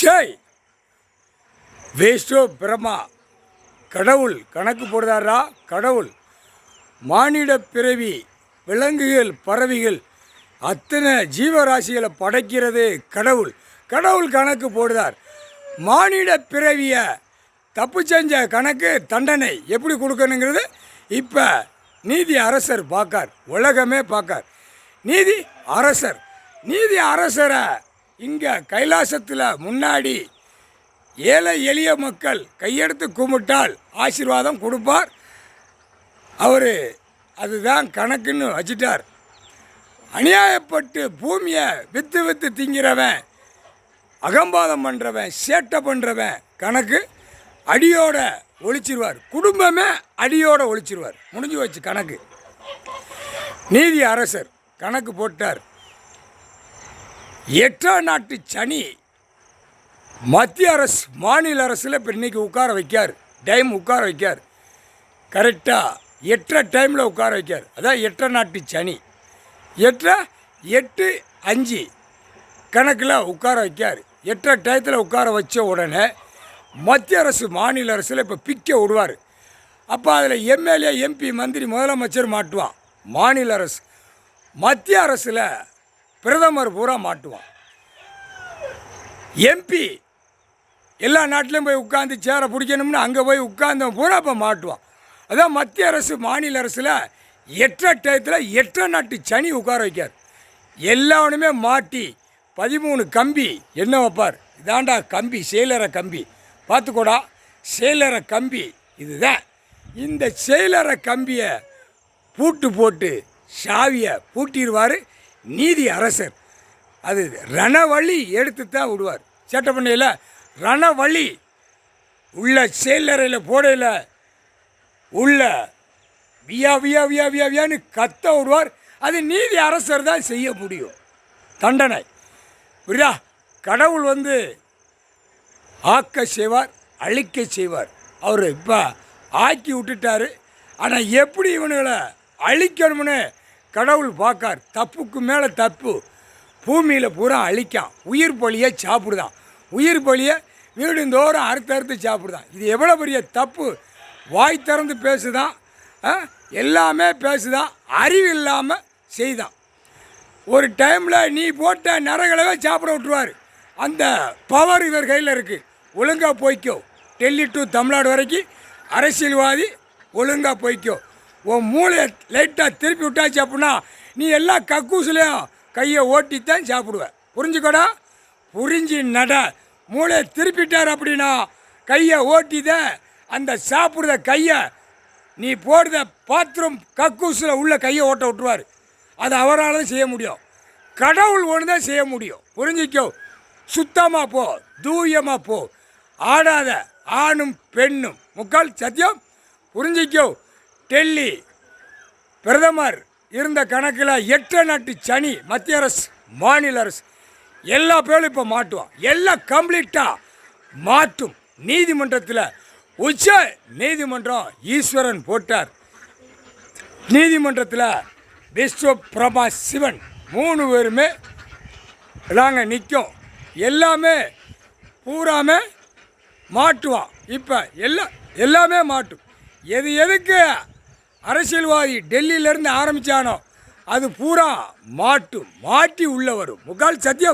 ஜெய் வேஷ்டோ பிரமா கடவுள் கணக்கு போடுதாரா? கடவுள் மானிட பிறவி விலங்குகள் பறவைகள் அத்தனை ஜீவராசிகளை படைக்கிறது கடவுள். கடவுள் கணக்கு போடுதார். மானிட பிறவியை தப்பு செஞ்ச கணக்கு தண்டனை எப்படி கொடுக்கணுங்கிறது இப்போ நீதி அரசர் பார்க்கார், உலகமே பார்க்கார். நீதி அரசர் அரசரை இங்கே கைலாசத்தில் முன்னாடி ஏழை எளிய மக்கள் கையெடுத்து கும்பிட்டால் ஆசீர்வாதம் கொடுப்பார். அவர் அதுதான் கணக்குன்னு வச்சிட்டார். அநியாயப்பட்டு பூமியை விற்று திங்கிறவன், அகம்பாதம் பண்ணுறவன், சேட்டை பண்ணுறவன் கணக்கு அடியோட ஒழிச்சிருவார். குடும்பமே அடியோட ஒழிச்சிருவார். முடிஞ்சு வச்சு கணக்கு. நீதி அரசர் கணக்கு போட்டார். 8ஆம் நாட்டு சனி மத்திய அரசு மாநில அரசில் இப்போ இன்றைக்கி உட்கார வைக்கார். டைம் உட்கார வைக்கார். கரெக்டாக 8 டைமில் உட்கார வைக்கார். அதான் 8ஆம் நாட்டு சனி. 8-5 கணக்கில் உட்கார வைக்கார். 8 டயத்தில் உட்கார வச்ச உடனே மத்திய அரசு மாநில அரசில் இப்போ பிக்க விடுவார். அப்போ அதில் எம்எல்ஏ எம்பி மந்திரி முதலமைச்சர் மாட்டுவான். மாநில அரசு மத்திய அரசில் பிரதமர் பூரா மாட்டுவான். எம்பி எல்லா நாட்டிலையும் போய் உட்காந்து சேரை பிடிக்கணும்னு அங்கே போய் உட்கார்ந்த பூரா இப்போ மாட்டுவான். அதான் மத்திய அரசு மாநில அரசில் 8 டயத்தில் 8ஆம் நாட்டு சனி உட்கார வைக்கார். எல்லாவனுமே மாட்டி 13 கம்பி என்ன வைப்பார். இதாண்டா கம்பி, செயலற கம்பி, பார்த்துக்கூடா செயலற கம்பி இதுதான். இந்த செயலற கம்பியை பூட்டு போட்டு சாவியை பூட்டிடுவார் நீதி அரசர். அது ரணவழி எடுத்து தான் விடுவார். சேட்டை பண்ணையில் ரணவழி உள்ள செயலறையில் போடையில் உள்ள வியா வியா வியா வியா வியான்னு கத்த விடுவார். அது நீதி அரசர் தான் செய்ய முடியும். தண்டனை புரியா? கடவுள் ஆக்க செய்வார், அழிக்க செய்வார். அவர் இப்போ ஆக்கி விட்டுட்டார். ஆனால் எப்படி இவனுங்களை அழிக்கணும்னு கடவுள் பார்க்கார். தப்புக்கு மேலே தப்பு. பூமியில் பூரா அழிக்கான். உயிர் பலியை சாப்பிடுதான். உயிர் பலியை வீடுந்தோறும் அறுத்து சாப்பிடுதான். இது எவ்வளோ பெரிய தப்பு. வாய் திறந்து பேசுதான், எல்லாமே பேசுதான், அறிவு இல்லாமல் செய்தான். ஒரு டைமில் நீ போட்ட நரகளவே சாப்பிட விட்டுருவார். அந்த பவர் இவர் கையில் இருக்குது. ஒழுங்காக போய்க்கோ. டெல்லி டு தமிழ்நாடு வரைக்கும் அரசியல்வாதி ஒழுங்காக போய்க்கோ. உன் மூளையை லைட்டாக திருப்பி விட்டாச்சு அப்படின்னா நீ எல்லா கக்கூசுலையும் கையை ஓட்டித்தான் சாப்பிடுவேன். புரிஞ்சுக்கோடா, புரிஞ்சு நட. மூளையை திருப்பிட்டார் அப்படின்னா கையை ஓட்டிதான் அந்த சாப்பிட்ற கையை நீ போடுற பாத்ரூம் கக்கூசில் உள்ள கையை ஓட்ட விட்டுருவார். அது அவரால் தான் செய்ய முடியும். கடவுள் ஒன்று தான் செய்ய முடியும். புரிஞ்சிக்கோ. சுத்தமாக போ, தூயமாக போ. ஆடாத ஆணும் பெண்ணும் முக்கால் சத்தியம். புரிஞ்சிக்கோ. டெல்லி பிரதமர் இருந்த கணக்கில் 8ஆம் நாட்டு சனி மத்திய அரசு மாநில அரசு எல்லா பேரும் இப்போ மாட்டுவான். எல்லாம் கம்ப்ளீட்டாக மாற்றும். நீதிமன்றத்தில் உச்ச நீதிமன்றம் ஈஸ்வரன் போட்டார். நீதிமன்றத்தில் விஸ்வ பிரமா சிவன் 3 பேருமே நாங்கள் நிற்கும். எல்லாமே பூராமே மாட்டுவான். இப்போ எல்லாமே மாட்டும். எதுக்கு அரசியல்வாதி டெல்லியிலேருந்து ஆரம்பித்தானோ அது பூரா மாட்டி உள்ளே வரும். முக்கால் சத்தியம்.